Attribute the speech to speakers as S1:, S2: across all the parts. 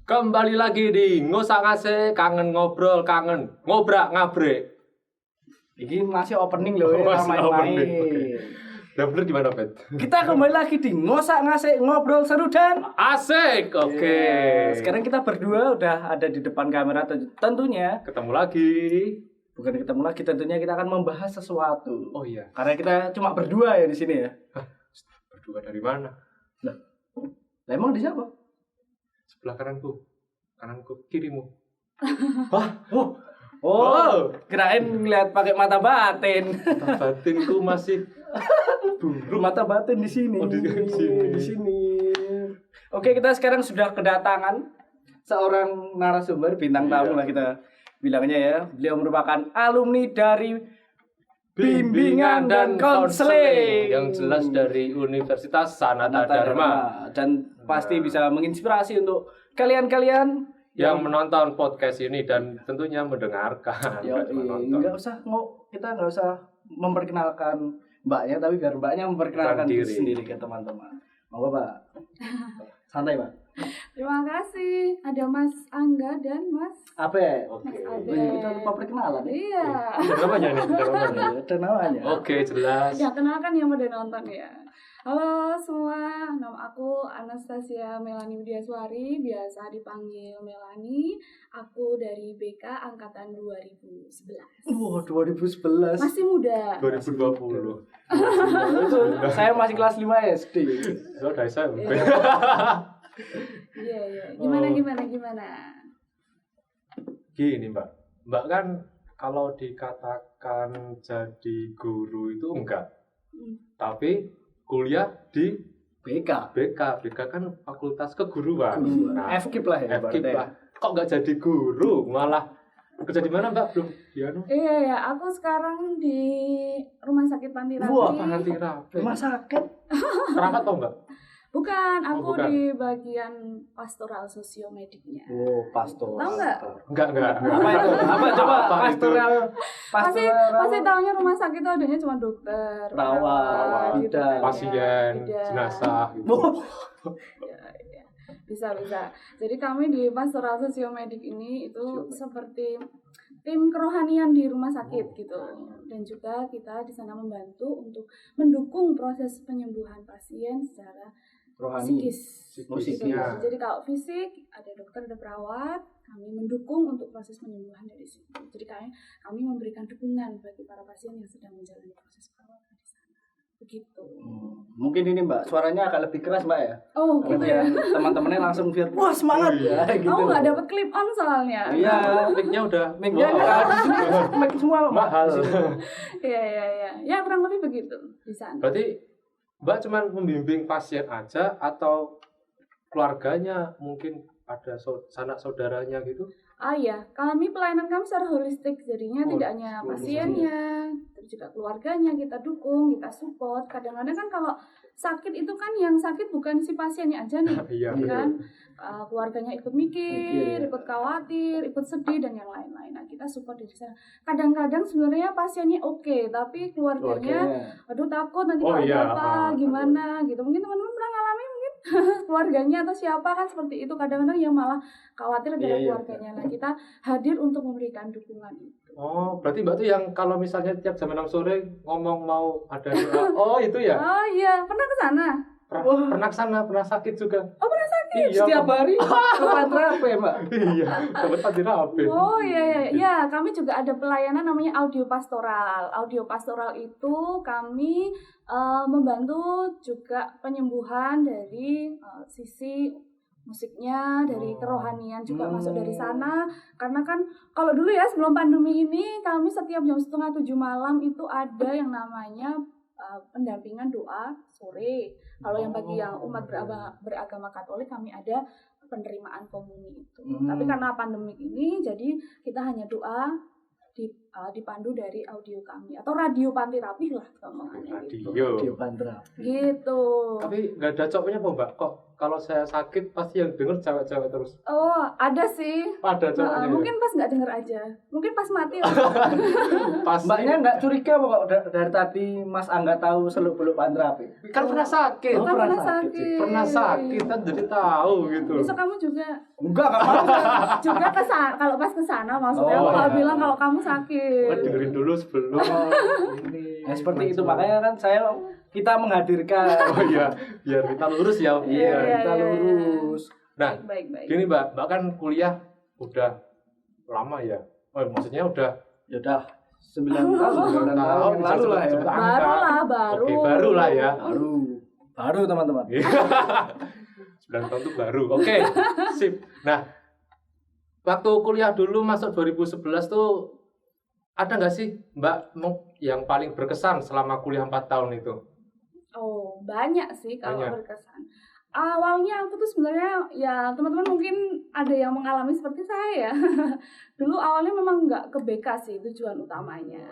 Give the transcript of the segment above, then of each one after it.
S1: Kembali lagi di Ngosak Ngase, kangen ngobrol, kangen ngobrak ngabrek.
S2: Ini masih opening loh,
S1: Masih opening,
S2: main-main.
S1: oke. Udah bener gimana, Pet?
S2: Kita kembali lagi di Ngosak Ngase, ngobrol seru dan
S1: Asik, oke.
S2: Yeah. Sekarang kita berdua udah ada di depan kamera, tentunya.
S1: Ketemu lagi.
S2: Bukan ketemu lagi, tentunya kita akan membahas sesuatu.
S1: Oh iya.
S2: Karena kita cuma berdua ya di sini ya.
S1: Berdua dari mana?
S2: Lah emang di siapa?
S1: Sebelah kananku, kirimu.
S2: Oh, kirain ngeliat pakai mata batin.
S1: Mata batinku masih buruk.
S2: Mata batin di sini.
S1: Oh, di sini.
S2: Di sini. Oke, kita sekarang sudah kedatangan seorang narasumber bintang tamu lah kita bilangnya ya. Beliau merupakan alumni dari bimbingan dan konseling
S1: yang jelas dari Universitas Sanata Dharma
S2: dan pasti bisa menginspirasi untuk kalian-kalian
S1: yang menonton podcast ini dan tentunya mendengarkan.
S2: Ya, kita nggak usah memperkenalkan mbaknya, tapi biar mbaknya memperkenalkan diri sendiri ke teman-teman. Mau Pak? Santai Pak.
S3: Terima kasih. Ada Mas Angga dan Mas
S2: Ape.
S1: Oke.
S3: Mas
S2: Oh,
S3: Abe.
S2: iya, kita lupa perkenalan.
S3: Iya.
S1: Ada namanya nih, ada namanya.
S2: Ada namanya.
S1: Oke, jelas.
S3: Ya, kenalkan yang udah nonton ya. Halo semua, nama aku Anastasia Melani Widiaswari, biasa dipanggil Melani. Aku dari BK angkatan 2011.
S2: Wah, 2011.
S3: Masih muda.
S1: 2020.
S2: Itu saya masih kelas 5 SD.
S1: Oh, udah SMP.
S3: Iya. Gimana?
S1: Gini, Mbak. Mbak kan kalau dikatakan jadi guru itu enggak. Tapi kuliah di
S2: BK.
S1: BK kan fakultas keguruan. Nah,
S2: FKIP lah ya.
S1: FKIP lah. Kok nggak jadi guru, malah kerja di mana, Mbak? Belum dianu.
S3: Iya, aku sekarang di Rumah Sakit Panti Rapi.
S1: Wah, Panti Rapi.
S2: Rumah sakit.
S1: Perangkat toh, Mbak?
S3: Bukan, aku
S1: bukan.
S3: di bagian pastoral sosiomediknya.
S2: Oh, pastoral.
S3: Tahu nggak?
S1: Enggak.
S2: Apa itu? Apa coba?
S1: Apa itu?
S3: Pasti taunya rumah sakit itu adanya cuma dokter,
S2: Perawat,
S3: gitu
S2: bidan,
S3: kan, ya.
S1: pasien,
S3: Bidan.
S1: jenazah gitu.
S3: Ya. Bisa. Jadi kami di pastoral sosiomedik ini itu seperti tim kerohanian di rumah sakit gitu. Dan juga kita di sana membantu untuk mendukung proses penyembuhan pasien secara
S2: rohani.
S3: psikis.
S1: Musiknya.
S3: Jadi kalau fisik ada dokter, ada perawat, kami mendukung untuk proses penyembuhan dari situ. Jadi kami memberikan dukungan bagi para pasien yang sedang menjalani proses perawatan di sana. Begitu.
S2: Mungkin ini Mbak, suaranya agak lebih keras Mbak ya.
S3: Oh, gitu
S2: Karena
S3: ya.
S2: teman-temannya langsung biar wah semangat ya gitu.
S3: Kamu nggak dapet clip on soalnya.
S2: Iya,
S1: Mic-nya udah
S2: mic-nya di sini mic semua Mbak.
S1: mahal.
S3: Iya. Ya kurang lebih begitu di sana.
S1: Berarti Mbak cuma membimbing pasien aja atau keluarganya mungkin ada sanak saudaranya gitu?
S3: Iya, kami pelayanan kami secara holistik, jadinya tidak hanya
S1: seluruh
S3: pasiennya, terus juga keluarganya kita dukung, kita support. Kadang-kadang kan kalau sakit itu kan yang sakit bukan si pasiennya aja nih,
S1: Iya,
S3: kan? Keluarganya ikut mikir,
S2: ya.
S3: ikut khawatir, ikut sedih dan yang lain-lain. Nah, kita support dari sana. Kadang-kadang sebenarnya pasiennya oke, tapi keluarganya, aduh takut nanti
S1: Oh,
S3: kalau
S1: iya,
S3: apa, gimana gitu. Mungkin teman-teman pernah ngalamin mungkin keluarganya atau siapa kan seperti itu. Kadang-kadang yang malah khawatir adalah
S2: Iya.
S3: keluarganya. Nah, kita hadir untuk memberikan dukungan itu.
S1: Oh, berarti Mbak tuh yang kalau misalnya tiap jam 6 sore ngomong mau ada doa. Oh, itu ya?
S3: Oh iya, pernah ke sana?
S1: Pernah kesana, pernah sakit juga.
S3: Oh, pernah sakit?
S1: Iya,
S2: Setiap hari ke Pantrape Mbak.
S1: Iya, dapat Panti Rapi.
S3: Oh iya. Ya, kami juga ada pelayanan namanya audio pastoral. Audio pastoral itu kami membantu juga penyembuhan dari sisi musiknya, dari kerohanian juga masuk dari sana. Karena kan kalau dulu ya sebelum pandemi ini kami setiap jam 6:30 malam itu ada yang namanya pendampingan doa sore. Kalau yang bagi yang umat beragama Katolik kami ada penerimaan komuni itu. Tapi karena pandemi ini jadi kita hanya doa di dipandu dari audio kami atau radio panti rapih lah ngomongnya gitu.
S1: Radio.
S3: Gitu.
S1: Tapi nggak ada cowoknya apa mbak? Kok kalau saya sakit pasti yang denger cewek-cewek terus?
S3: Oh, ada sih.
S1: Ada cowoknya.
S3: Mungkin pas nggak denger aja. Mungkin pas mati.
S1: Pasti.
S2: Mbaknya nggak curiga kok dari tadi Mas Angga tahu seluk-beluk panti rapih?
S1: Kan pernah sakit.
S3: Kan pernah sakit.
S1: Pernah sakit kan jadi tahu gitu.
S3: Besok kamu juga
S2: Enggak mau.
S3: juga kesana. Kalau pas kesana maksudnya
S2: Oh,
S3: aku
S2: iya.
S3: bilang kalau kamu sakit.
S1: Dengerin dulu sebelum.
S2: Ini. Ya, seperti itu makanya kan kita menghadirkan.
S1: Oh iya, biar kita lurus ya.
S2: Iya,
S3: Iya,
S2: kita
S3: iya.
S2: lurus.
S1: Nah,
S3: Baik.
S1: gini mbak kan kuliah udah lama ya. Oh, maksudnya udah
S2: Ya udah 9 tahun yang lalu lah ya.
S3: Baru.
S1: Oke, baru lah ya.
S2: Baru teman-teman.
S1: 9 tahun itu baru. Oke, sip. Nah, waktu kuliah dulu masuk 2011 tuh ada nggak sih Mbak yang paling berkesan selama kuliah 4 tahun itu?
S3: Oh, banyak sih kalau
S1: Banyak.
S3: berkesan. Awalnya aku tuh sebenarnya ya teman-teman mungkin ada yang mengalami seperti saya ya. Dulu awalnya memang nggak ke BK sih tujuan utamanya.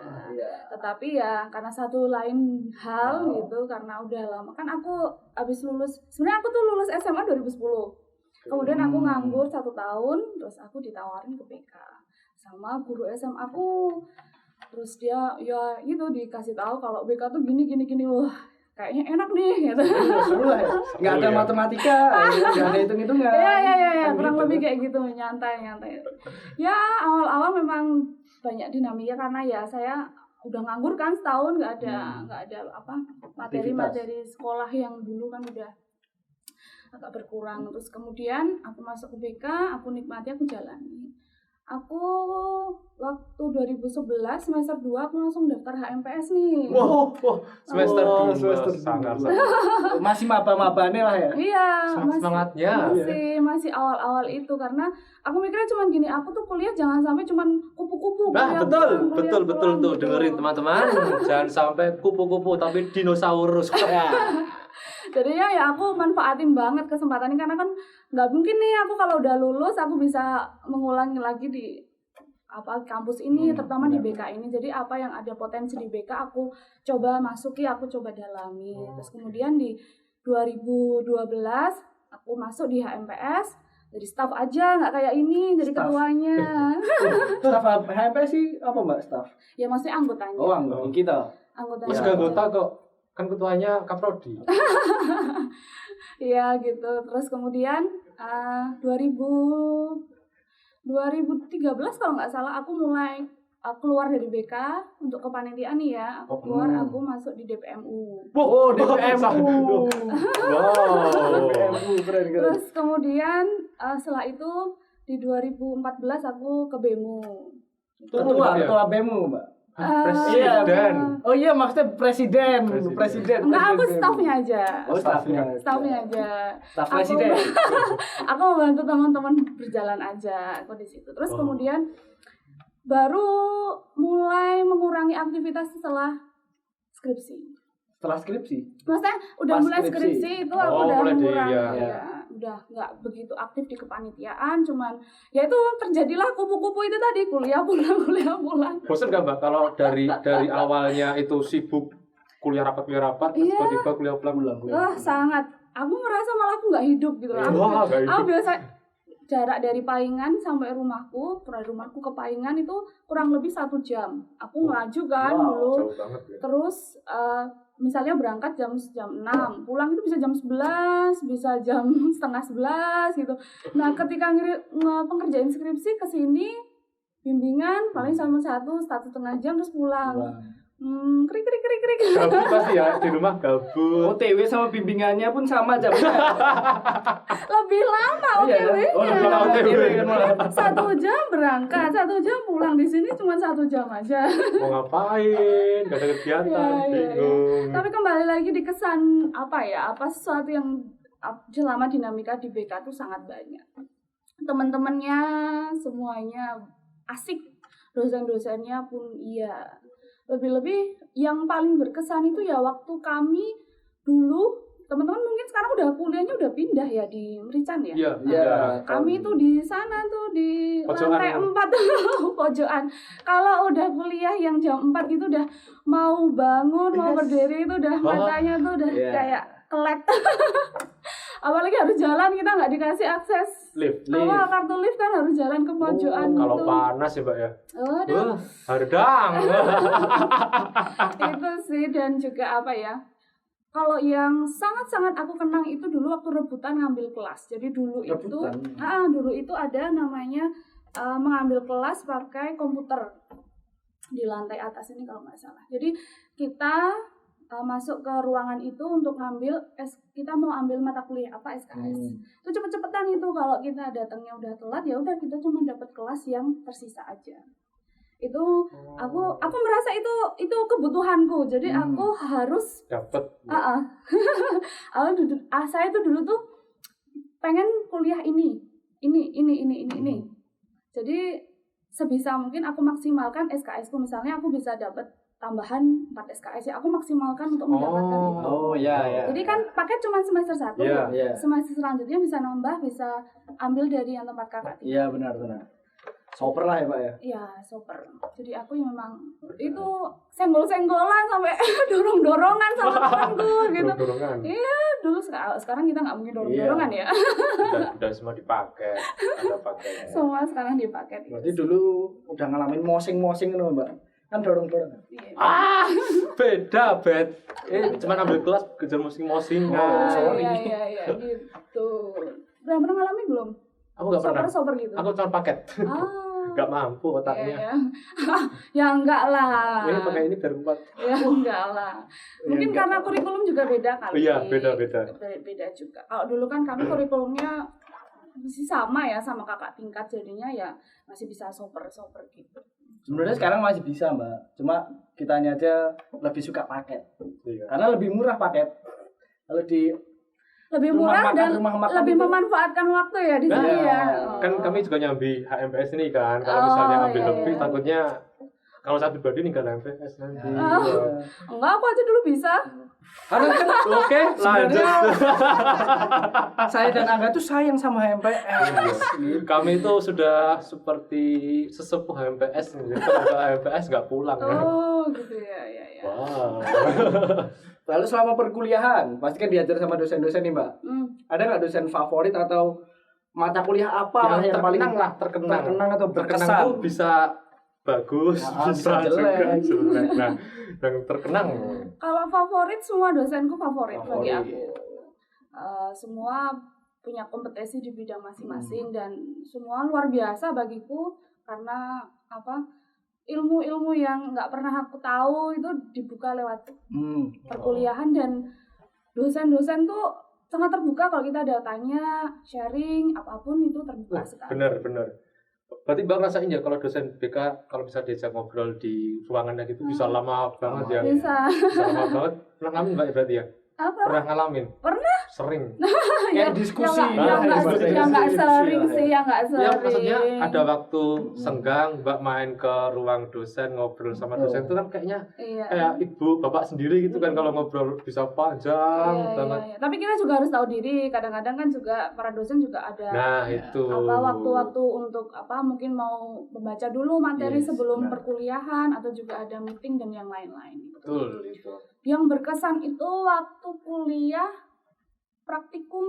S3: Tetapi ya karena satu lain hal gitu, karena udah lama kan aku habis lulus. Sebenarnya aku tuh lulus SMA 2010. Kemudian aku nganggur 1 tahun, terus aku ditawarin ke BK sama guru SMA aku. Terus dia ya gitu dikasih tahu kalau BK tuh gini. Wah, kayaknya enak nih gitu.
S2: Seru lah ya. Nggak ada
S1: ya.
S2: matematika, nggak ada hitung-hitungan.
S3: Iya,
S2: Kan
S3: kurang
S2: gitu.
S3: lebih kayak gitu, nyantai. Ya awal-awal memang banyak dinamika karena ya saya udah nganggur kan setahun, nggak ada apa materi sekolah yang dulu kan udah agak berkurang. Terus kemudian aku masuk ke BK, aku nikmati, aku jalani. Aku waktu 2011 semester 2 aku langsung daftar HMPS nih.
S1: Wow, semester 2
S2: semester
S1: sangat.
S2: Masih maba-mabane lah ya.
S3: Iya,
S1: Semangatnya.
S3: masih awal-awal itu karena aku mikirnya cuman gini, aku tuh kuliah jangan sampai cuman kupu-kupu.
S1: Nah, betul tuh dengerin teman-teman. Jangan sampai kupu-kupu tapi dinosaurus.
S3: Jadinya ya aku manfaatin banget kesempatan ini karena kan nggak mungkin nih aku kalau udah lulus aku bisa mengulangi lagi di kampus ini, terutama di BK ini. Jadi apa yang ada potensi di BK aku coba masuki, aku coba dalami. Terus kemudian di 2012 aku masuk di HMPS. Jadi staff aja, nggak kayak ini jadi
S2: Staff.
S3: ketuanya.
S2: Staff HMPS sih apa Mbak staff?
S3: Ya maksudnya anggotanya.
S2: Oh, anggota kita.
S3: Anggotanya.
S1: Masih anggota kok. Kan ketuanya Kaprodi.
S3: Iya gitu. Terus kemudian 2013 kalau nggak salah aku mulai keluar dari BK untuk kepanitiaan nih ya. Aku keluar, aku masuk di DPMU.
S2: Oh, DPMU.
S1: Wow.
S2: DPMU keren.
S3: Terus kemudian setelah itu di 2014 aku ke BEMU.
S2: Ketua BEMU, Mbak.
S1: Presiden.
S2: Oh iya, maksudnya presiden.
S3: Enggak, aku staffnya aja.
S2: Oh, staffnya
S3: aja.
S2: Staff
S3: Aku-
S2: presiden.
S3: Aku membantu teman-teman berjalan aja aku di situ. Terus kemudian baru mulai mengurangi aktivitas setelah skripsi.
S2: Setelah skripsi.
S3: Maksudnya udah
S2: Pas
S3: mulai
S2: skripsi.
S3: skripsi itu aku udah
S1: mulai
S3: mengurangi
S1: iya.
S3: ya. Udah nggak begitu aktif di kepanitiaan, cuman ya itu terjadilah kupu-kupu itu tadi, kuliah pulang.
S1: Bosan gak Mbak kalau dari awalnya itu sibuk kuliah rapat terus
S3: Iya.
S1: tiba-tiba kuliah pulang.
S3: Sangat. Aku merasa malah aku nggak hidup gitu.
S1: Wah, nggak hidup.
S3: Aku biasa jarak dari Paingan sampai rumahku ke Paingan itu kurang lebih 1 jam. Aku ngelaju kan dulu.
S1: Jauh banget ya.
S3: Terus misalnya berangkat jam 6, pulang itu bisa jam 11, bisa jam setengah 11 gitu. Nah, ketika pengerjaan skripsi ke sini bimbingan paling sama 1,5 jam terus pulang. Krik.
S1: Gabut pasti ya di rumah gabut.
S2: OTW sama bimbingannya pun sama jamnya.
S3: Lebih lama OTW-nya.
S2: Oh, lebih lama OTW kan malah.
S3: 1 jam berangkat, 1 jam pulang. Di sini cuma 1 jam aja.
S1: Mau ngapain? Gak ada kegiatan,
S3: Ya.
S1: bingung.
S3: Tapi kembali lagi di kesan sesuatu yang selama dinamika di BK itu sangat banyak. Teman-temannya semuanya asik, dosen-dosennya pun iya. Lebih-lebih yang paling berkesan itu ya waktu kami dulu, teman-teman mungkin sekarang udah kuliahnya udah pindah ya di Merican ya.
S1: Iya.
S2: Iya.
S3: Kami tuh di sana tuh di
S1: Pojokan.
S3: lantai 4 pojokan. Kalau udah kuliah yang jam 4 gitu udah mau bangun, mau berdiri itu udah
S1: Wah.
S3: matanya tuh udah
S2: Iya.
S3: kayak kelek. Apalagi harus jalan, kita nggak dikasih akses.
S1: Lift.
S3: Awal kartu lift kan harus jalan ke pojokan
S1: Kalau
S3: gitu.
S1: panas ya Mbak ya.
S3: Aduh,
S1: Hardang.
S3: itu sih. Dan juga apa ya, kalau yang sangat-sangat aku kenang itu dulu waktu rebutan ngambil kelas. Jadi dulu
S2: Rebutan?
S3: dulu itu ada namanya mengambil kelas pakai komputer di lantai atas ini kalau nggak salah. Jadi kita masuk ke ruangan itu untuk ngambil kita mau ambil mata kuliah apa SKS. Itu cepet-cepetan itu, kalau kita datangnya udah telat ya udah kita cuma dapat kelas yang tersisa aja. Itu aku merasa itu kebutuhanku. Jadi aku harus
S1: Dapat.
S3: saya tuh dulu tuh pengen kuliah ini. Jadi sebisa mungkin aku maksimalkan SKS ku, misalnya aku bisa dapat tambahan 4 SKS ya, aku maksimalkan untuk mendapatkan itu.
S2: Oh ya.
S3: Jadi kan paket cuma semester 1.
S1: Iya.
S3: Semester selanjutnya bisa nambah, bisa ambil dari yang tempat kakak tinggal.
S2: Iya benar. Soper lah ya Pak ya.
S3: Iya, super. Jadi aku yang memang itu senggol-senggolan sampai dorong-dorongan sama temanku gitu.
S1: Dorongan.
S3: Iya, dulu sekarang kita nggak mungkin dorong-dorongan ya.
S1: Udah semua dipakai. Ada pakainya.
S3: Semua sekarang dipakai.
S2: Berarti dulu udah ngalamin mosing-mosing nih Mbak. Kan dorong-dorong.
S3: Iya.
S1: Beda, cuman ambil kelas kejar mosing-mosing.
S2: Oh, sorry.
S3: Iya, gitu. Udah pernah ngalamin belum?
S1: Aku nggak pernah.
S3: Soper gitu.
S1: Aku cuma paket. Nggak mampu otaknya.
S3: Iya. Ya enggak lah.
S1: Ini pakai ini biar kuat.
S3: Ya enggak lah. Mungkin
S2: enggak.
S3: karena kurikulum juga beda kali.
S1: Iya, beda.
S3: Beda juga. Kalau dulu kan kami kurikulumnya masih sama ya sama kakak tingkat, jadinya ya masih bisa soper gitu.
S2: Sebenarnya sekarang masih bisa Mbak. Cuma kitanya aja lebih suka paket.
S1: Iya.
S2: Karena lebih murah paket. Kalau di
S3: Lebih
S2: rumah
S3: murah
S2: makan,
S3: dan
S2: rumah makan
S3: lebih
S2: itu.
S3: memanfaatkan waktu ya di sini
S2: Nah,
S3: ya.
S1: Kan kami juga nyambi HMPS ini kan. Kalau misalnya ambil lebih, takutnya kalau saya pribadi nih nggak HMPS nanti.
S3: Enggak, aku aja dulu bisa.
S2: Karena kan
S1: Oke, lanjut.
S2: saya dan Angga tuh sayang sama HMPS.
S1: Kami itu sudah seperti sesepuh HMPS nih. Kalau HMPS nggak pulang.
S3: Oh, gitu ya.
S1: Wow.
S2: Lalu selama perkuliahan, pasti kan diajar sama dosen-dosen nih Mbak. Ada nggak dosen favorit atau mata kuliah apa yang paling terkenang atau
S1: Terkenang
S2: berkesan?
S1: tuh bisa bagus,
S2: bisa
S1: juga
S2: jelek.
S1: jelek. Nah, yang terkenang.
S3: Kalau favorit, semua dosenku favorit bagi
S1: Favorit.
S3: aku. Semua punya kompetensi di bidang masing-masing dan semua luar biasa bagiku, karena ilmu-ilmu yang nggak pernah aku tahu itu dibuka lewat perkuliahan, dan dosen-dosen tuh sangat terbuka. Kalau kita ada tanya, sharing apapun itu terbuka sekali.
S1: Bener. Berarti Mbak ngerasain ya kalau dosen BK kalau bisa diajak ngobrol di ruangannya gitu bisa lama banget ya.
S3: Bisa.
S1: Bisa lama banget. Pernah ngalamin Mbak berarti ya?
S3: Apa?
S1: Pernah ngalamin?
S3: Pernah.
S1: Sering.
S2: Kayak diskusi.
S3: yang nggak sering sih, yang nggak sering.
S1: Ya maksudnya ada waktu senggang Mbak main ke ruang dosen ngobrol sama dosen itu kan kayaknya
S3: Iya.
S1: kayak ibu bapak sendiri gitu kan kalau ngobrol bisa panjang
S3: Iya,
S1: banget.
S3: iya. Tapi kita juga harus tahu diri. Kadang-kadang kan juga para dosen juga ada
S1: Nah itu.
S3: waktu-waktu untuk mungkin mau membaca dulu materi
S2: Yes,
S3: sebelum
S2: benar.
S3: perkuliahan, atau juga ada meeting dan yang lain-lain.
S1: Betul itu.
S3: Yang berkesan itu waktu kuliah praktikum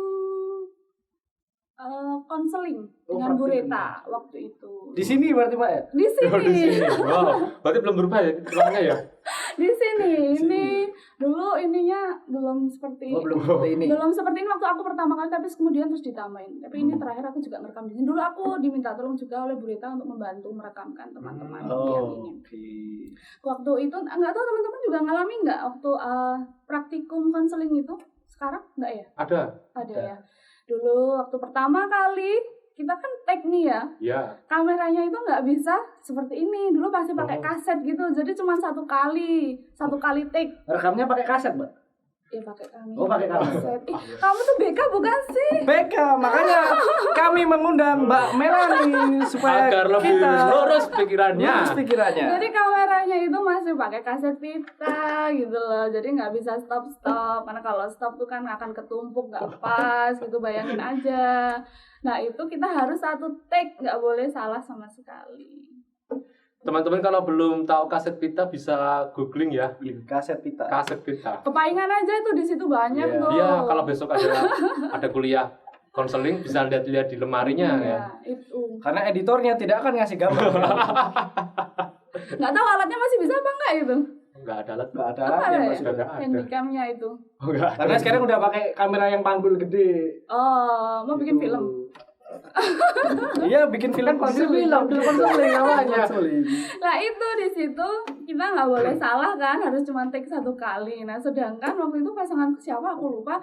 S3: konseling dengan Bu
S2: praktikum.
S3: Reta waktu itu.
S2: Di sini berarti Mbak ya?
S3: Di sini.
S1: Oh, di sini. Wow, berarti belum berubah ya ruangannya ya?
S3: Di sini. Ini dulu ininya belum seperti
S2: Belum seperti ini.
S3: belum seperti ini waktu aku pertama kali, tapi kemudian terus ditambahin. Tapi ini terakhir aku juga merekam di sini. Dulu aku diminta tolong juga oleh Bu Rita untuk membantu merekamkan teman-teman yang ini. Waktu itu nggak tahu teman-teman juga ngalami nggak waktu praktikum konseling itu sekarang nggak ya?
S1: Ada.
S3: Ada ya. Dulu waktu pertama kali kita kan take nih ya.
S1: Ya.
S3: Kameranya itu nggak bisa seperti ini. Dulu pasti pakai kaset gitu. Jadi cuma satu kali take.
S2: Rekamnya pakai kaset Mbak?
S3: Ya pakai kami.
S2: Oh, pakai kamu.
S3: Kamu tuh BK bukan sih?
S2: BK, makanya kami mengundang Mbak Melani supaya
S1: Agar lebih
S2: kita
S1: lurus pikirannya.
S2: lurus pikirannya.
S3: Jadi kameranya itu masih pakai kaset pita gitu loh. Jadi nggak bisa stop karena kalau stop tuh kan akan ketumpuk nggak pas gitu. Bayangin aja. Nah itu kita harus satu take, nggak boleh salah sama sekali.
S1: Teman-teman kalau belum tahu kaset pita bisa googling ya.
S2: Kaset pita.
S1: Kaset pita.
S3: Kepaingan aja itu di situ banyak
S2: Iya.
S3: tuh.
S1: Iya, kalau besok ada kuliah konseling bisa lihat-lihat di lemarinya ya.
S3: Iya, itu.
S2: Karena editornya tidak akan ngasih gambar.
S3: Nggak tahu alatnya masih bisa apa enggak itu?
S1: Enggak ada alat.
S2: Nggak ada
S3: Apa
S2: alatnya,
S3: ya?
S2: Mas.
S1: Sudah nggak ada.
S3: Handycamnya itu.
S1: Oh, enggak ada.
S2: Karena sekarang udah pakai kamera yang panggul gede.
S3: Oh, mau bikin
S2: Gitu.
S3: film.
S2: Iya, bikin film
S1: konseling namanya.
S3: Nah itu di situ kita nggak boleh salah kan, harus cuma take satu kali. Nah sedangkan waktu itu pasanganku siapa aku lupa,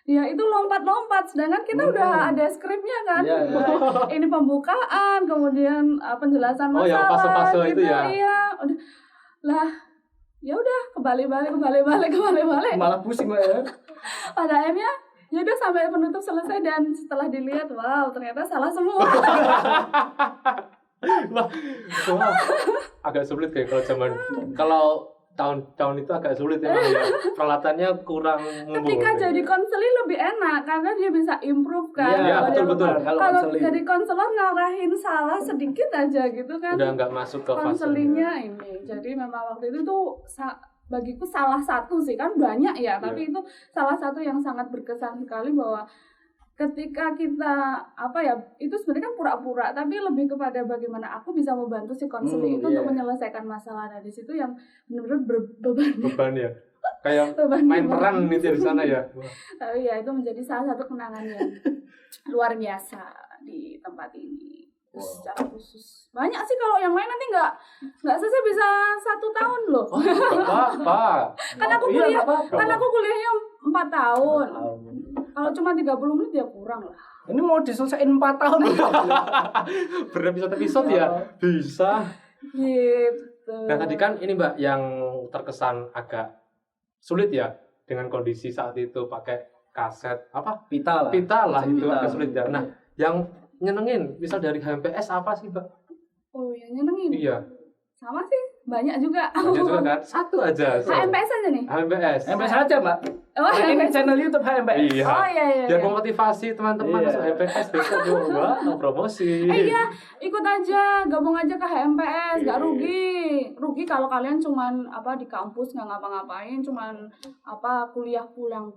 S3: dia itu lompat-lompat, sedangkan kita udah ada skripnya kan.
S2: Iya, iya.
S3: Ini pembukaan, kemudian penjelasan
S1: Oh,
S3: masalah.
S1: yang fase-fase itu ya?
S3: Iya, udah lah. Ya udah kembali balik.
S2: Malah pusing lah ya.
S3: Pada akhirnya ya udah sampai penutup selesai dan setelah dilihat wow ternyata salah semua.
S1: Wah, agak sulit kayak kalau tahun itu agak sulit ya, Bang, ya. Peralatannya kurang mumpuni.
S3: Ketika jadi konselor lebih enak karena dia bisa improve kan.
S2: Iya,
S1: betul.
S3: Kalau jadi konselor ngarahin salah sedikit aja gitu kan.
S1: Udah nggak masuk ke fase.
S3: Konselingnya ini. Jadi memang waktu itu tuh bagiku salah satu sih, kan banyak ya, tapi itu salah satu yang sangat berkesan sekali bahwa ketika kita itu sebenarnya kan pura-pura, tapi lebih kepada bagaimana aku bisa membantu si konseling itu untuk menyelesaikan masalah. Nah di situ yang benar-benar
S1: beban ya, kayak
S3: beban
S1: main peran gitu di sana ya.
S3: tapi ya itu menjadi salah satu kenangan yang luar biasa di tempat ini. Secara khusus banyak sih, kalau yang lain nanti nggak selesai bisa 1 tahun loh.
S1: Apa?
S3: Kan aku kuliahnya 4 tahun. Kalau cuma 30 menit ya kurang lah.
S2: Ini mau diselesaikan 4 tahun.
S1: Berepisode ya? Bisa.
S3: Gitu.
S1: Nah tadi kan ini Mbak yang terkesan agak sulit ya dengan kondisi saat itu pakai kaset
S2: Pita lah.
S1: pita lah itu
S2: Pita.
S1: agak sulit ya. Nah yang nyenengin misal dari HMPS apa sih Mbak?
S3: Oh yang nyenengin?
S1: Iya.
S3: Sama sih, banyak juga.
S1: Banyak juga kan? Satu aja.
S3: HMPS aja nih?
S1: HMPS.
S2: HMPS aja Mbak.
S3: Oh,
S2: Ini channel YouTube HMPS.
S1: Iya.
S3: Oh iya.
S1: Biar memotivasi teman-teman
S2: Iya.
S1: masuk HMPS besok coba promosi.
S3: Iya, ikut aja, gabung aja ke HMPS, nggak rugi. Rugi kalau kalian cuman di kampus nggak ngapa-ngapain, cuman kuliah pulang.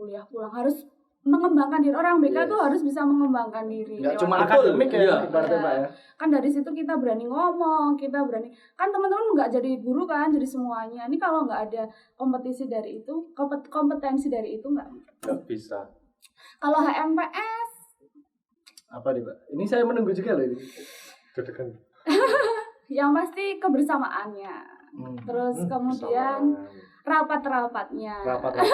S3: Harus mengembangkan diri. Orang BK tuh harus bisa mengembangkan diri.
S2: Nggak
S3: lewat
S2: cuma
S3: itu.
S2: akademik ya,
S1: Iya.
S2: ibaratnya Mbak ya.
S3: Kan dari situ kita berani ngomong, kita berani. Kan teman-teman nggak jadi guru kan, jadi semuanya. Ini kalau nggak ada kompetensi dari itu nggak.
S1: Nggak bisa.
S3: Kalau HMPS
S2: Apa nih Mbak? Ini saya menunggu juga loh ini.
S1: Dedekan.
S3: yang pasti kebersamaannya. Terus kemudian rapat-rapatnya. Rapat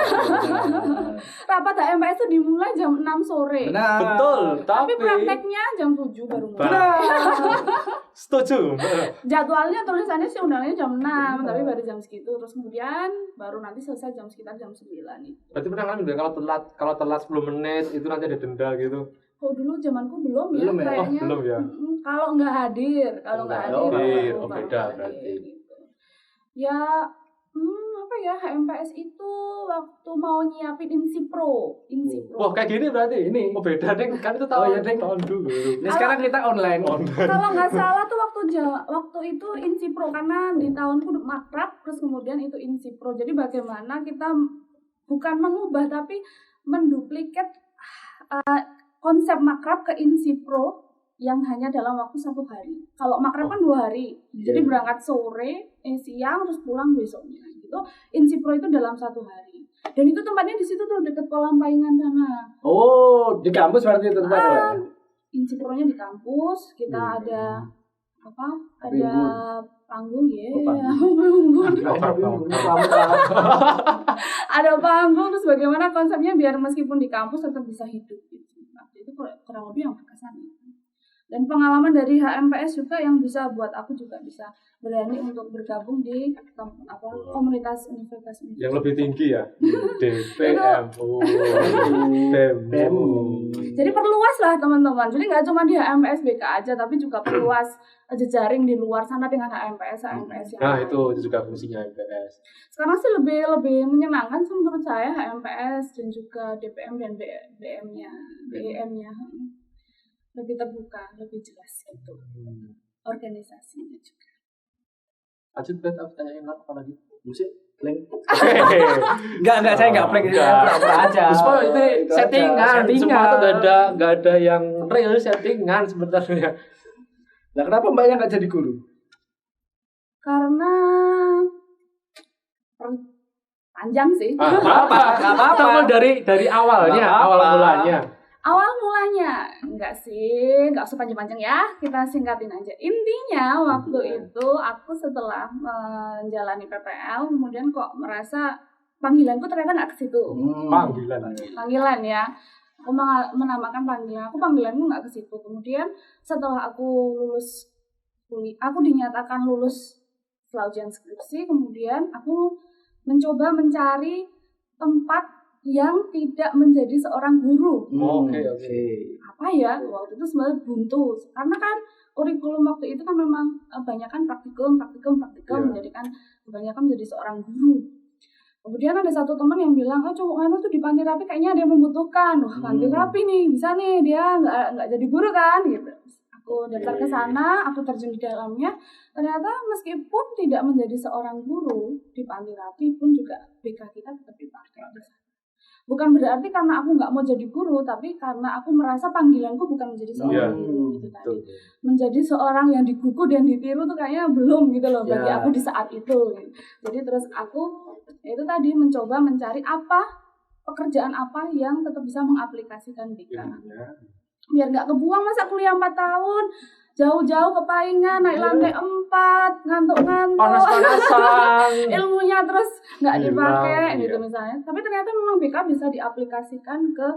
S3: HMPS itu dimulai jam 6 sore.
S2: Benar.
S1: Betul,
S3: Tapi prakteknya jam 7 baru mulai.
S1: Benar. Setuju.
S3: Jadwalnya tulisannya sih undangnya jam 6, tapi baru jam segitu. Terus kemudian baru nanti selesai sekitar jam 9 itu.
S1: Berarti pernah ngalamin Mbak, kalau telat 10 menit itu nanti ada denda gitu.
S3: Oh dulu zamanku belum ya
S2: Belum ya?
S3: kayaknya.
S1: Oh, belum ya?
S3: Kalau nggak hadir, baru
S1: beda
S3: hadir,
S1: berarti.
S3: gitu. Ya HMPS itu waktu mau nyiapin Insipro.
S1: Wah kayak gini berarti
S2: Ini.
S1: Oh beda Deng, kan itu
S2: Oh, iya, Deng.
S1: tahun dulu.
S2: Ini sekarang kita online.
S3: Kalau nggak salah tuh waktu itu Insipro, karena di tahunku makrab, terus kemudian itu Insipro. Jadi bagaimana kita bukan mengubah tapi menduplikat konsep makrab ke Insipro yang hanya dalam waktu 1 hari. Kalau makrab kan 2 hari, jadi berangkat siang terus pulang besoknya. Gitu. Insipro itu dalam 1 hari. Dan itu tempatnya di situ tuh dekat kolam Paingan sana.
S2: Oh, di kampus berarti itu tempatnya.
S3: Insipronya di kampus, kita ada ada
S2: Minggu.
S3: panggung ya.
S2: Panggung.
S3: Ada panggung, terus bagaimana konsepnya biar meskipun di kampus tetap bisa hidup gitu. Nah, itu kurang lebih yang berkesan itu. Dan pengalaman dari HMPS juga yang bisa buat aku juga bisa berani untuk bergabung di komunitas universitas.
S1: Yang lebih tinggi ya, DPMU, BEMU.
S3: Jadi perluas lah teman-teman. Jadi nggak cuma di HMPS BK aja, tapi juga perluas jejaring di luar sana dengan HMPS yang
S1: Nah
S3: lain.
S1: itu juga fungsinya HMPS.
S3: Sekarang sih lebih menyenangkan sih menurut saya HMPS dan juga DPM dan BEM-nya lebih terbuka, lebih jelas gitu. Organisasinya juga.
S1: Lanjut Bet, aku tanyain apa lagi?
S2: Musik plank. Enggak, saya enggak plank.
S1: Enggak.
S2: Pura-pura aja.
S1: Semua itu
S2: Itu
S1: settingan,
S2: aja.
S1: semua tuh gak ada yang real, settingan sebenarnya.
S2: Lah kenapa mbaknya nggak jadi guru?
S3: Karena panjang sih.
S1: Nggak apa-apa. Kita mulai dari awalnya,
S2: Nggak apa-apa.
S1: awal mulanya.
S3: Awal mulanya enggak sih, enggak usah panjang-panjang ya, kita singkatin aja. Intinya waktu itu aku setelah menjalani PPL, kemudian kok merasa panggilanku ternyata enggak ke situ. Panggilan ya. Aku menamakan panggilan. Aku panggilanku enggak ke situ. Kemudian setelah aku lulus kuliah, aku dinyatakan lulus setelah ujian skripsi, kemudian aku mencoba mencari tempat yang tidak menjadi seorang guru.
S1: Oke.
S3: Apa ya, waktu itu sebenarnya buntu. Karena kan kurikulum waktu itu kan memang kebanyakan praktikum, menjadikan kebanyakan menjadi seorang guru. Kemudian ada satu teman yang bilang, cowok anu tuh di panti rapi kayaknya ada yang membutuhkan. Wah, panti rapi nih, bisa nih, dia nggak jadi guru kan, gitu. Aku daftar ke sana, aku terjun di dalamnya. Ternyata meskipun tidak menjadi seorang guru di panti rapi pun juga BK kita tetap dipakai. Bukan berarti karena aku nggak mau jadi guru, tapi karena aku merasa panggilanku bukan menjadi seorang guru gitu tadi. Menjadi seorang yang digugu dan ditiru tuh kayaknya belum gitu loh bagi aku di saat itu. Jadi terus aku itu tadi mencoba mencari pekerjaan apa yang tetap bisa mengaplikasikan BK. Biar nggak kebuang masa kuliah 4 tahun. Jauh-jauh ke Paingan, naik lantai 4, ngantuk-ngantuk.
S1: Panas-panasan.
S3: Ilmunya terus nggak dipakai gitu misalnya. Tapi ternyata memang BK bisa diaplikasikan ke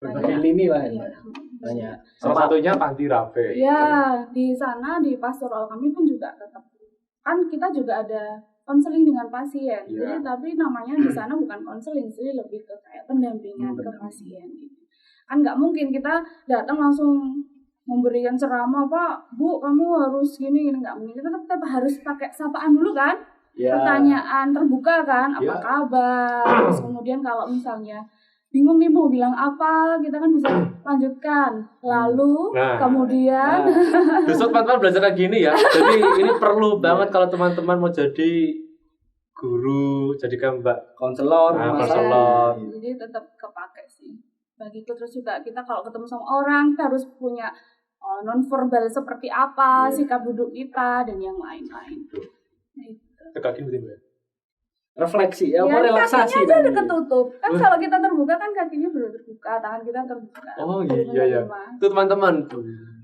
S2: berbagai lini lah.
S3: Iya.
S2: Banyak.
S1: Salah satunya panti rapi.
S3: Ya, di sana di pastoral kami pun juga tetap. Kan kita juga ada konseling dengan pasien. Jadi tapi namanya di sana bukan konseling sih, lebih ke kayak pendampingan ke pasien gitu. Kan nggak mungkin kita datang langsung memberikan ceramah, Pak, Bu, kamu harus gini nggak mungkin. Kita tetap harus pakai sapaan dulu kan, pertanyaan terbuka kan, apa kabar. Terus kemudian kalau misalnya bingung nih mau bilang apa, kita kan bisa lanjutkan. Lalu kemudian
S1: besok teman-teman belajar kayak gini ya. Jadi ini perlu banget kalau teman-teman mau jadi guru, jadi mbak
S2: konselor,
S1: konselor.
S3: Jadi tetap kepake sih. Bagiku terus juga kita kalau ketemu sama orang kita harus punya nonverbal seperti apa, sikap duduk kita dan yang lain-lain.
S1: Kaki betul ya.
S2: Refleksi, relaksasi.
S3: Kakinya aja udah ketutup. Kan kalau kita terbuka kan kakinya sudah terbuka, tangan kita terbuka.
S1: Oh iya. Itu teman-teman.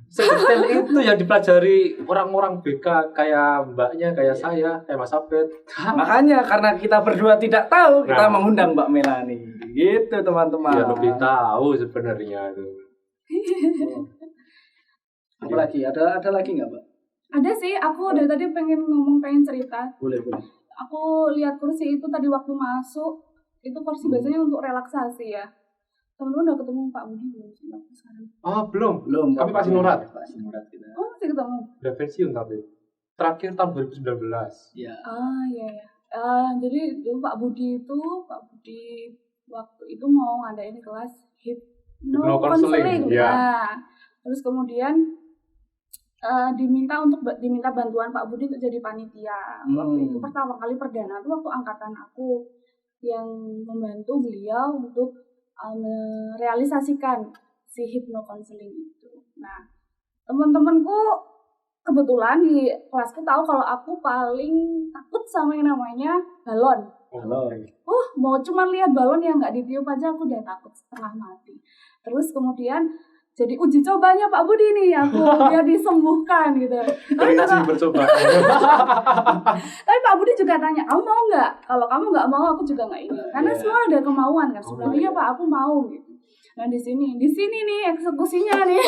S1: Sedetail itu yang dipelajari orang-orang BK kayak mbaknya, kayak saya, kayak Mas Abed.
S2: Makanya karena kita berdua tidak tahu, kita mengundang Mbak Melani. Gitu teman-teman.
S1: Ya lebih tahu sebenarnya itu.
S2: Apa lagi? Ada lagi nggak, Mbak?
S3: Ada sih, aku dari tadi pengen cerita.
S2: Boleh.
S3: Aku lihat kursi itu tadi waktu masuk, itu kursi biasanya untuk relaksasi ya. Temen-temen udah ketemu Pak Budi belum sih sekarang?
S1: Belum. Kami masih nurat.
S2: Kita.
S3: Oh, masih ketemu?
S1: Udah pensiun tapi. Terakhir tahun 2019.
S2: Iya.
S3: Iya. Jadi dulu Pak Budi waktu itu mau ngadain kelas hypnocounseling.
S1: Ya.
S3: Terus kemudian diminta bantuan Pak Budi untuk jadi panitia. Waktu itu pertama kali perdana tuh waktu angkatan aku yang membantu beliau untuk merealisasikan si hypnocounseling itu. Nah, teman-temanku kebetulan di kelasku tahu kalau aku paling takut sama yang namanya balon. Mau cuma lihat balon yang nggak ditiup aja aku udah takut setengah mati. Terus kemudian jadi uji cobanya Pak Budi nih aku biar disembuhkan gitu. Tapi
S1: bercoba.
S3: Tapi Pak Budi juga tanya, kamu mau nggak? Kalau kamu nggak mau aku juga nggak ini. Karena semua ada kemauan kan. Sebenarnya Pak aku mau gitu. Nah di sini nih eksekusinya nih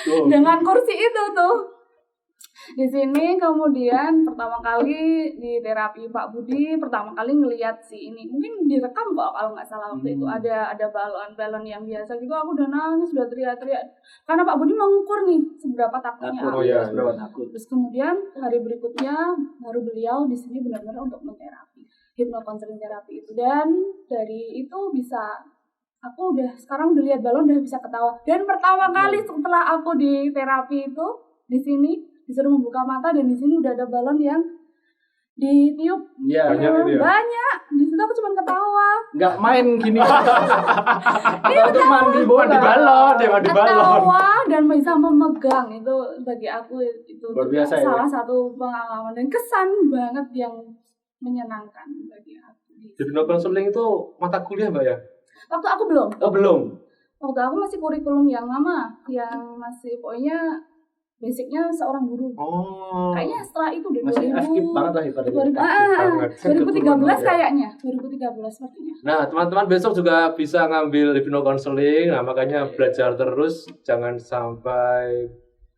S1: Oh.
S3: dengan kursi itu tuh. Di sini kemudian pertama kali di terapi Pak Budi pertama kali ngelihat si ini, mungkin direkam kok kalau nggak salah waktu itu ada balon yang biasa gitu, aku udah nangis udah teriak-teriak karena Pak Budi mengukur nih seberapa takutnya
S2: Takut
S3: aku.
S1: Oh, iya,
S2: seberapa
S1: iya.
S2: takut.
S3: Terus kemudian hari berikutnya baru beliau di sini benar-benar untuk menterapi hipnokonseling terapi itu, dan dari itu bisa aku sekarang udah lihat balon udah bisa ketawa, dan pertama kali setelah aku di terapi itu di sini disuruh membuka mata dan di sini udah ada balon yang ditiup.
S2: Iya,
S1: Banyak gitu ya?
S3: Banyak. Di situ aku cuma ketawa.
S2: nggak main gini. Untuk mandi bola.
S1: Mandi balon, ya mandi balon.
S3: Ketawa dan bisa memegang, itu bagi aku itu
S2: Luar
S3: juga
S2: biasa ya?
S3: salah satu pengalaman dan kesan banget yang menyenangkan bagi aku.
S1: Hipnokonseling itu mata kuliah Mbak ya?
S3: Waktu aku belum.
S1: Oh belum.
S3: Waktu aku masih kurikulum yang lama, yang masih pokoknya basicnya seorang guru.
S1: Oh.
S3: Kayaknya setelah itu deh
S2: Masih
S3: 2000
S2: aktif banget lah ibaratnya.
S3: 2013
S1: ya.
S3: kayaknya, 2013 sepertinya.
S1: Nah, teman-teman besok juga bisa ngambil hipnokonseling. Nah, makanya belajar terus, jangan sampai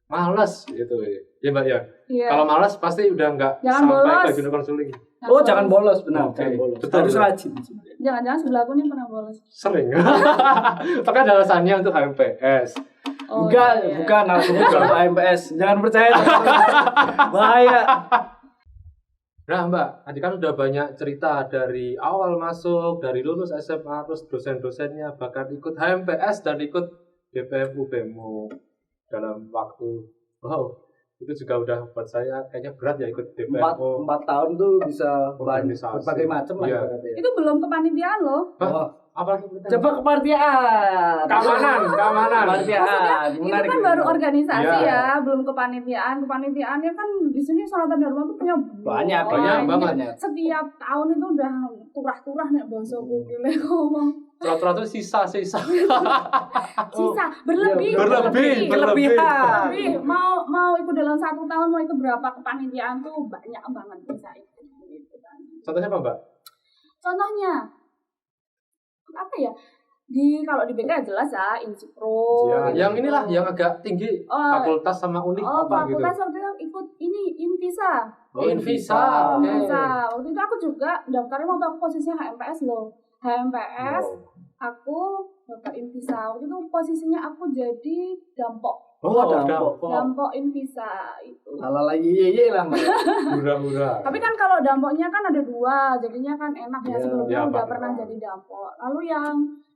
S1: malas gitu ya. Ya, Mbak ya.
S3: Iya.
S1: Kalau malas pasti udah nggak
S3: Jangan
S1: sampai
S3: bolos.
S1: ke hipnokonseling.
S2: Oh, jangan bolos, benar.
S1: Oke.
S2: Jangan bolos.
S1: Betul,
S2: Harus
S1: betul.
S2: rajin.
S3: Jangan-jangan sebelah aku nih pernah bolos.
S1: Sering. Tapi ada alasannya untuk HMPS.
S3: Oh,
S2: Enggak,
S3: iya.
S2: bukan narasumber kalau AMPS. Jangan percaya. Bahaya.
S1: Nah, Mbak, tadi kan udah banyak cerita dari awal masuk, dari lulus SMA, terus dosen-dosennya, bahkan ikut HMPS dan ikut BPMU BEMU dalam waktu. Wow, itu juga udah buat saya kayaknya berat ya ikut BPMU.
S2: 4 tahun tuh bisa banyak
S1: Organisasi.
S2: berbagai macam lah
S1: Iya.
S2: ibaratnya.
S3: Itu belum kepanitiaan loh.
S2: Oh,
S1: Apalagi
S2: coba kepanitiaan.
S1: keamanan.
S2: Kepanitiaan.
S3: Itu
S2: Menarik.
S3: kan baru organisasi
S1: Iya.
S3: ya, belum kepanitiaan. Kepanitiaannya kan di sini Salatan Dharma tuh punya
S2: Banyak
S1: banget.
S3: Setiap tahun itu udah turah-turah nek bosoku gile ngomong.
S1: Turah-turah itu sisa-sisa.
S3: Sisa berlebih.
S1: Berlebih.
S2: Kelebihan.
S3: Lebih. Mau ikut dalam 1 tahun mau ikut berapa kepanitiaan tuh banyak banget bisa ikut gitu kan.
S1: Contohnya apa, Mbak?
S3: Contohnya apa ya? Kalau di BK jelas ya, Inspro.
S1: Ya,
S3: gitu.
S1: yang inilah yang agak tinggi,
S3: Oh,
S1: fakultas sama univ apa gitu.
S3: fakultas waktu itu ikut ini Invisa.
S2: Oh,
S1: Invisa. Oke.
S3: Invisa. Waktu itu aku juga daftarnya waktu aku posisinya HMPS loh. HMPS, aku daftar Invisa. Waktu itu posisinya aku jadi dampok.
S1: Oh,
S2: dampok.
S3: Dampok Invisa itu.
S2: Ala lagi ye lah, Mbak.
S1: Hura-hura.
S3: Tapi kan kalau dampoknya kan ada 2, jadinya kan enak ya.
S2: Iya,
S3: Sebelumnya
S1: ya,
S3: udah
S1: Pak.
S3: pernah jadi dampok. Lalu yang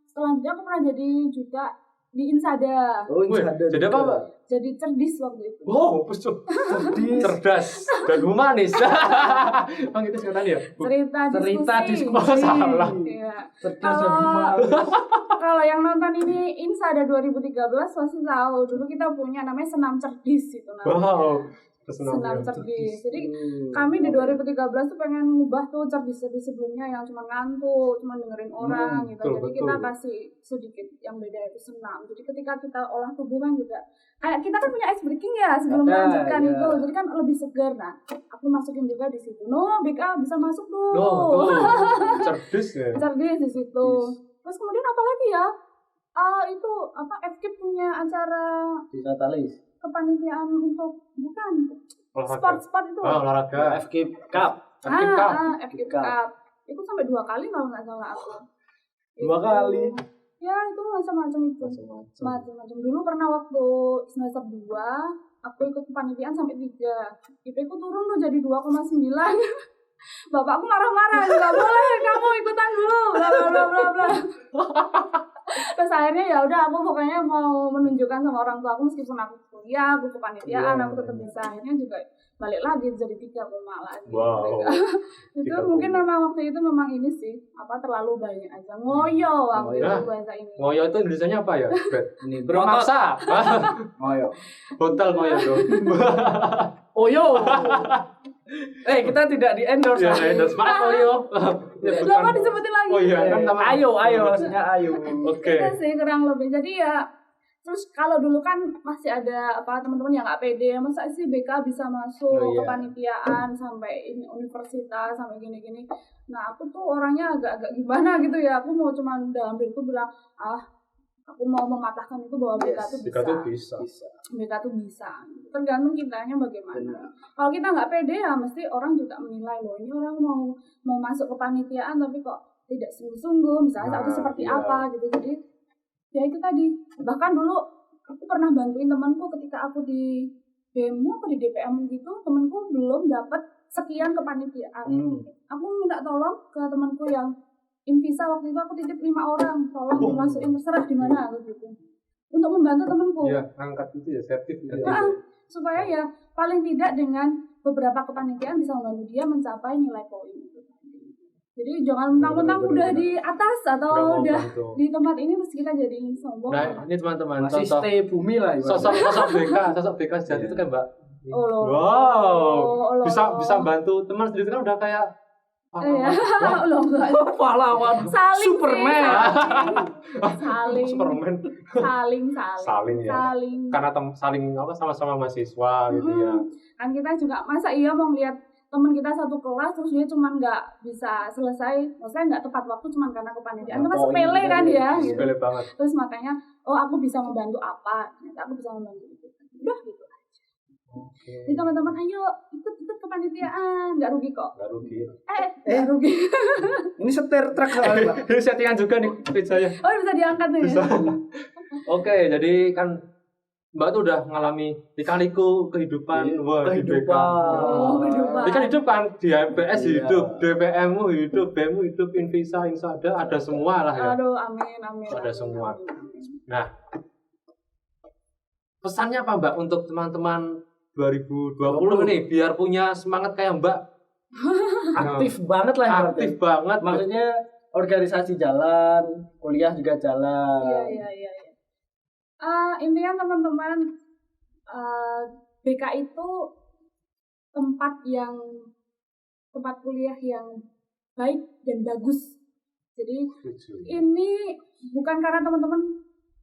S3: selanjutnya aku pernah jadi juga di Insada.
S2: Oh,
S1: Wih, jadi apa, Mbak?
S3: Jadi cerdis waktu itu.
S1: Wow, pucuk.
S2: Cerdas.
S1: Cerdas dan humanis. Bang itu singkatan ya?
S2: Cerita diskusi.
S1: Oh, salah.
S3: Iya.
S2: Cerdas dan humanis.
S3: Kalau yang nonton ini Insada 2013 pasti tahu dulu kita punya namanya senam cerdis itu namanya.
S1: Wow.
S3: Senam cerdis. Jadi kami di 2013 tuh pengen ngubah tuh cerdis-cerdis sebelumnya yang cuma ngantuk, cuma dengerin orang gitu.
S1: betul,
S3: Jadi
S1: betul.
S3: kita kasih sedikit yang beda itu senam. Jadi ketika kita olah tubuh kan juga kayak kita kan punya ice breaking ya sebelum
S2: Ada,
S3: melanjutkan
S2: ya.
S3: itu. Jadi kan lebih segar. Nah, aku masukin juga di situ. No, BK bisa masuk tuh.
S1: Oh, betul. Cerdis ya.
S3: Cerdis di situ. Terus kemudian apa lagi ya? Itu apa? FKIP punya acara
S2: Di Natalis.
S3: kepanitiaan untuk bukan
S1: Olahraga.
S3: sport itu.
S1: Oh, olahraga.
S2: FK Cup.
S1: FKIP Cup.
S3: FKIP
S2: Cup.
S3: Cup. Itu sampai 2 kali kalau nggak salah aku.
S2: 2 kali.
S3: Ya itu macam-macam itu. Macam-macam. Dulu pernah waktu semester 2 aku ikut kepanitiaan sampai 3. IP ku turun tuh jadi 2,9. Bapakku marah-marah, nggak boleh kamu ikutan dulu, bla bla bla bla bla. Terus akhirnya ya udah aku pokoknya mau menunjukkan sama orang tua aku meskipun aku kuliah, aku kepanitiaan,
S1: Iya.
S3: aku tetap bisa. Akhirnya juga balik lagi jadi 3 lagi.
S1: Wow.
S3: Itu
S1: 3,
S3: mungkin memang waktu itu memang ini sih terlalu banyak aja ngoyo waktu
S1: Ngoyo.
S3: itu bahasa ini.
S1: Ngoyo itu Indonesianya apa ya? Bet?
S2: Ini
S1: Memaksa.
S2: Oh, yo.
S1: Hotel ngoyo dong.
S2: Oh, yo. Kita tidak di endorse.
S1: Ya, endorse. Maaf ngoyo. Ya,
S3: Lo kok disebutin lagi?
S1: Oh iya, kan sama.
S2: Ayo maksudnya ayo.
S1: Oke.
S3: Itu sih kurang lebih. Jadi ya terus kalau dulu kan masih ada teman-teman yang nggak pede, masa sih BK bisa masuk
S2: Oh, iya.
S3: kepanitiaan sampai ini universitas sampai gini-gini. Nah aku tuh orangnya agak-agak gimana gitu ya, aku mau cuman dalam diriku bilang aku mau mematahkan itu bahwa BK tuh
S1: Jika tuh
S3: bisa.
S1: bisa.
S3: BK tuh bisa. Tergantung kitanya bagaimana.
S2: Benar.
S3: Kalau kita nggak pede ya mesti orang juga menilai loh ini orang mau masuk ke panitiaan tapi kok tidak sungguh-sungguh misalnya atau seperti
S1: iya.
S3: apa gitu. Jadi ya itu tadi. Bahkan dulu aku pernah bantuin temanku ketika aku di demo atau di DPM gitu, temanku belum dapat sekian kepanitiaan. Aku minta tolong ke temanku yang Invisa waktu itu aku titip 5 orang, tolong dimasukin terserah di mana gitu. Untuk membantu temanku.
S1: Iya, angkat itu ya, sertif gitu.
S3: Nah, supaya ya paling tidak dengan beberapa kepanitiaan bisa membantu dia mencapai nilai poin itu. Jadi jangan mentang-mentang udah di atas atau udah di tempat ini terus kita jadi sombong.
S1: Nah, ini teman-teman
S2: Masih
S1: contoh
S2: stay bumi lah.
S1: sosok BK sejati itu kan Mbak.
S3: Oh, loh.
S1: Wow.
S3: Oh,
S1: Bisa bantu teman sendiri kan udah kayak
S3: Iya, loh enggak.
S2: Pahlawan
S3: Saling
S2: Superman.
S3: Saling.
S1: Superman.
S3: Saling ya.
S1: Karena saling sama-sama mahasiswa gitu ya.
S3: Kan kita juga masa iya mau lihat teman kita satu kelas terus dia cuma nggak bisa selesai, maksudnya nggak tepat waktu cuma karena kepanitiaan itu kan sepele kan ya gitu.
S1: Sepele banget.
S3: Terus makanya aku bisa membantu apa, ternyata aku bisa membantu itu, udah gitu aja. Jadi teman-teman ayo ikut kepanitiaan, nggak rugi kok.
S1: Nggak rugi.
S3: Nggak rugi.
S2: Ini setir truk soalnya, Pak.
S1: Ini settingan juga nih pizzanya.
S3: Oh bisa diangkat nih.
S1: Bisa. Oke, jadi kan Mbak tuh udah ngalami lika-liku kehidupan di BK.
S3: Kehidupan.
S1: Ini kan hidup kan di HPS
S2: Iya.
S1: hidup, DPM-mu hidup, BEM-mu hidup, Invisa, Insada, ada semua lah ya.
S3: Aduh, amin.
S1: Ada semua. Nah, pesannya apa Mbak untuk teman-teman 2020 nih biar punya semangat kayak Mbak?
S2: Aktif banget lah.
S1: Aktif banget.
S2: Maksudnya organisasi jalan, kuliah juga jalan.
S3: Iya. Intinya teman-teman, BK itu tempat kuliah yang baik dan bagus. Jadi ini bukan karena teman-teman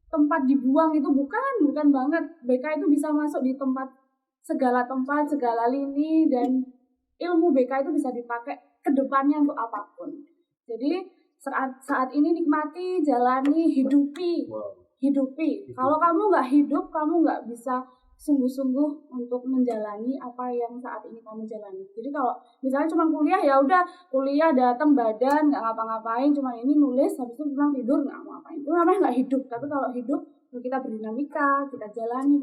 S3: tempat dibuang itu bukan banget. BK itu bisa masuk di segala tempat, segala lini, dan ilmu BK itu bisa dipakai ke depannya untuk apapun. Jadi saat ini nikmati, jalani, hidupi. Kalau kamu nggak hidup, kamu nggak bisa sungguh-sungguh untuk menjalani apa yang saat ini kamu jalani. Jadi kalau misalnya cuma kuliah ya udah kuliah datang badan nggak ngapa-ngapain, cuma ini nulis habis itu pulang tidur nggak ngapain. Itu namanya nggak hidup. Tapi kalau hidup kita berdinamika, kita jalani,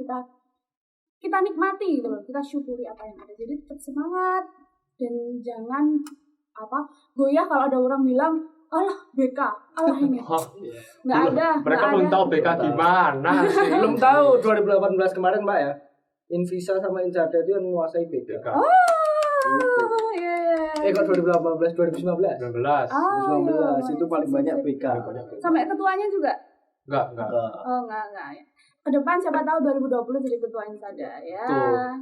S3: kita nikmati gitu loh, kita syukuri apa yang ada. Jadi tetap semangat dan jangan goyah kalau ada orang bilang alah BK, alah ini. Nggak ada.
S1: Mereka belum tahu BK gimana sih.
S2: Belum tahu 2018 kemarin Mbak ya. Invisa sama Insada itu yang menguasai BK.
S3: Oh, iya.
S2: Kok 2018, 2019?
S1: 2019.
S2: Itu paling banyak BK.
S3: Sampai ketuanya juga?
S1: Enggak.
S3: Oh, enggak. Ke depan siapa tahu 2020 jadi ketua Insada ya.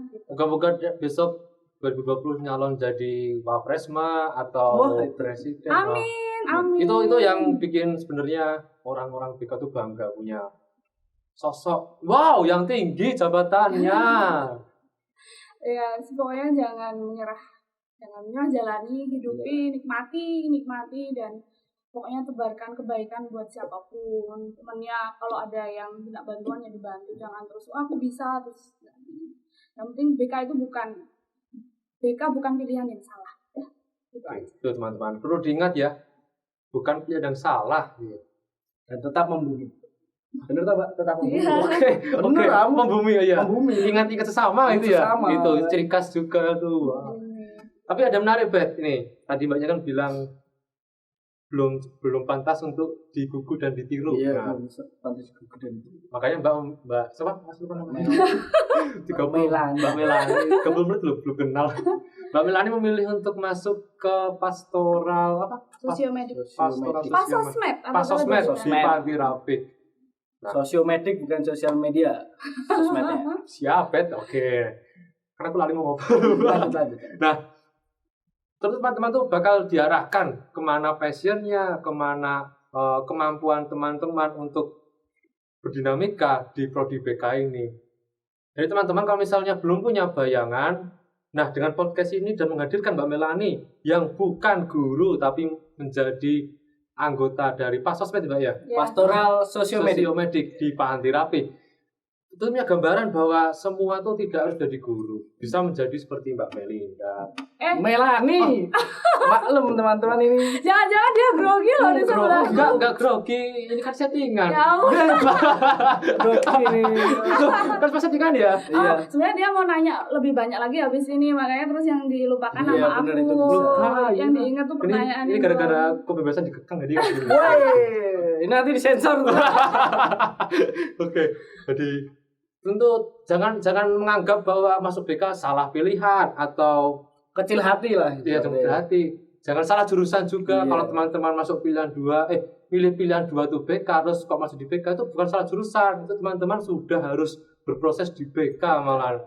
S1: Gitu. Moga-moga besok 2020 nyalon jadi Wapresma atau presiden.
S3: Amin.
S1: Itu yang bikin sebenarnya orang-orang BK tuh bangga punya sosok yang tinggi jabatannya.
S3: Ya, pokoknya jangan menyerah, jalani, hidupi, nikmati dan pokoknya tebarkan kebaikan buat siapapun. Temennya kalau ada yang minta bantuan ya dibantu, jangan terus aku bisa terus. Yang penting BK bukan pilihan yang salah. Ya,
S1: itu teman-teman perlu diingat ya, bukan pilihan yang salah.
S2: Dan tetap membumi. Bener tak Pak? Tetap membumi.
S1: Oke. Membumi ya. Ingat sesama itu ya.
S2: Sesama.
S1: Itu ciri khas juga tuh. Tapi ada menarik Bet ini. Tadi Mbaknya kan bilang belum pantas untuk digugu dan ditiru.
S2: Iya, pantas digugu dan ditiru.
S1: Makanya Mbak siapa? Mas lupa namanya.
S2: Mbak
S1: Melani. 30 menit belum kenal. Mbak Melani memilih untuk masuk ke pastoral
S3: Sosiomedik.
S1: Pasosmed di Pagi Rapid.
S2: Sosiomedik bukan sosial media. Sosmed ya.
S1: Siap Bet. Oke. Karena aku lari mau ngobrol.
S2: Lanjut.
S1: Nah, terus teman-teman tuh bakal diarahkan kemana passionnya, kemana kemampuan teman-teman untuk berdinamika di prodi BK ini. Jadi teman-teman kalau misalnya belum punya bayangan, nah dengan podcast ini dan menghadirkan Mbak Melani yang bukan guru tapi menjadi anggota dari Pasosmed Mbak ya,
S3: Ya.
S2: Pastoral Sosiomedik.
S1: Sosiomedik di Panti Rapi. Itu punya gambaran bahwa semua itu tidak harus jadi guru, bisa menjadi seperti Mbak Melinda.
S2: Melani. Maklum teman-teman ini.
S3: Jangan-jangan dia grogi loh di sebelah.
S1: Enggak grogi, ini kan settingan.
S3: Ya ampun.
S2: Grogi ini.
S1: Kan pas settingan ya.
S2: Iya.
S3: Sebenarnya dia mau nanya lebih banyak lagi habis ini, makanya terus yang dilupakan
S2: Iya,
S3: nama
S2: bener,
S3: aku.
S2: itu bisa.
S3: Yang diingat tuh pertanyaan
S1: Ini
S3: itu.
S1: gara-gara kebebasan dikekang jadi.
S2: Woi, ini nanti disensor.
S1: Oke, jadi tentu jangan menganggap bahwa masuk BK salah pilihan atau
S2: Kecil hati lah.
S1: ya hati. Jangan salah jurusan juga.
S2: Iya.
S1: Kalau teman-teman masuk pilihan 2, pilih pilihan 2 tuh BK terus kok masuk di BK itu bukan salah jurusan. Itu teman-teman sudah harus berproses di BK malah.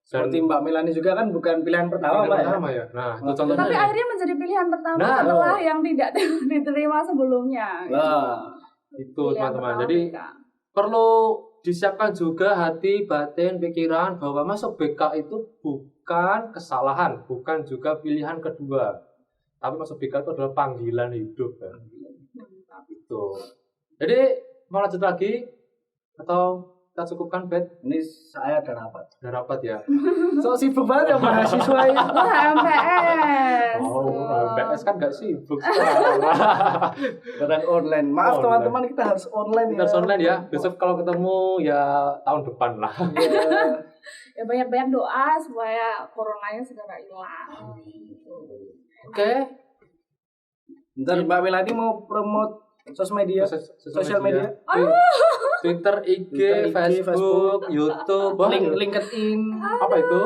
S2: Seperti Mbak Melani juga kan bukan pilihan pertama,
S1: Pilihan
S2: Pak.
S1: pertama ya. Nah, itu contohnya.
S3: Tapi
S1: nih.
S3: akhirnya menjadi pilihan pertama
S1: Nah.
S3: setelah yang tidak diterima sebelumnya.
S2: Nah,
S1: Itu
S3: Pilihan
S1: teman-teman.
S3: pertama
S1: Jadi
S3: BK.
S1: perlu disiapkan juga hati, batin, pikiran bahwa masuk BK itu bukan kesalahan, bukan juga pilihan kedua. Tapi masuk BK itu adalah panggilan hidup kan. Itu. Jadi mau lanjut lagi atau kita cukupkan Bet?
S2: ini saya ada rapat.
S1: Udah rapat ya.
S2: So sibuk banget ya mahasiswa ini.
S3: Wah, MPS.
S1: Oh, BS kan nggak sibuk.
S2: Kadang online. Maaf
S1: Online.
S2: teman-teman, kita harus online
S1: Kita
S2: ya.
S1: harus online ya. Besok kalau ketemu ya tahun depan lah.
S2: Iya.
S3: Ya banyak-banyak doa supaya coronanya segera hilang.
S1: Oke.
S2: Ntar Mbak Melani mau promote sosial media. Sosial media.
S1: Twitter, IG, Facebook, YouTube, wah,
S2: LinkedIn.
S1: apa itu?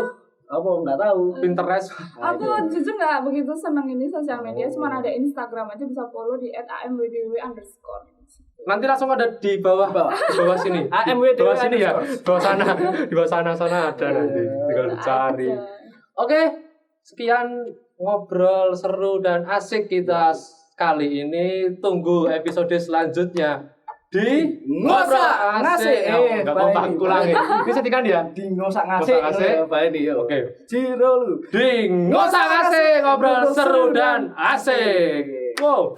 S2: Apa enggak tahu.
S1: Pinterest.
S3: Aku jujur nggak begitu seneng ini sosial media, cuma ada Instagram aja bisa follow di @amwdw_.
S1: Nanti langsung ada di bawah,
S2: Bawah.
S1: di bawah sini.
S2: AMWDW
S1: Bawah sini ya,
S2: underscore.
S1: bawah sana, di bawah sana ada nanti. Tinggal dicari. Oke, sekian ngobrol seru dan asik kita kali ini. Tunggu episode selanjutnya di
S2: Ngosak Ngasih.
S1: Enggak kompak
S2: Baik.
S1: ulangi. Bisa kan ya?
S2: Di ngosak ngasih.
S1: Ngosak ngasih.
S2: Apa ini yo?
S1: Oke.
S2: Ciro lu.
S1: Di ngosak asik ngobrol seru dan asik. Wow.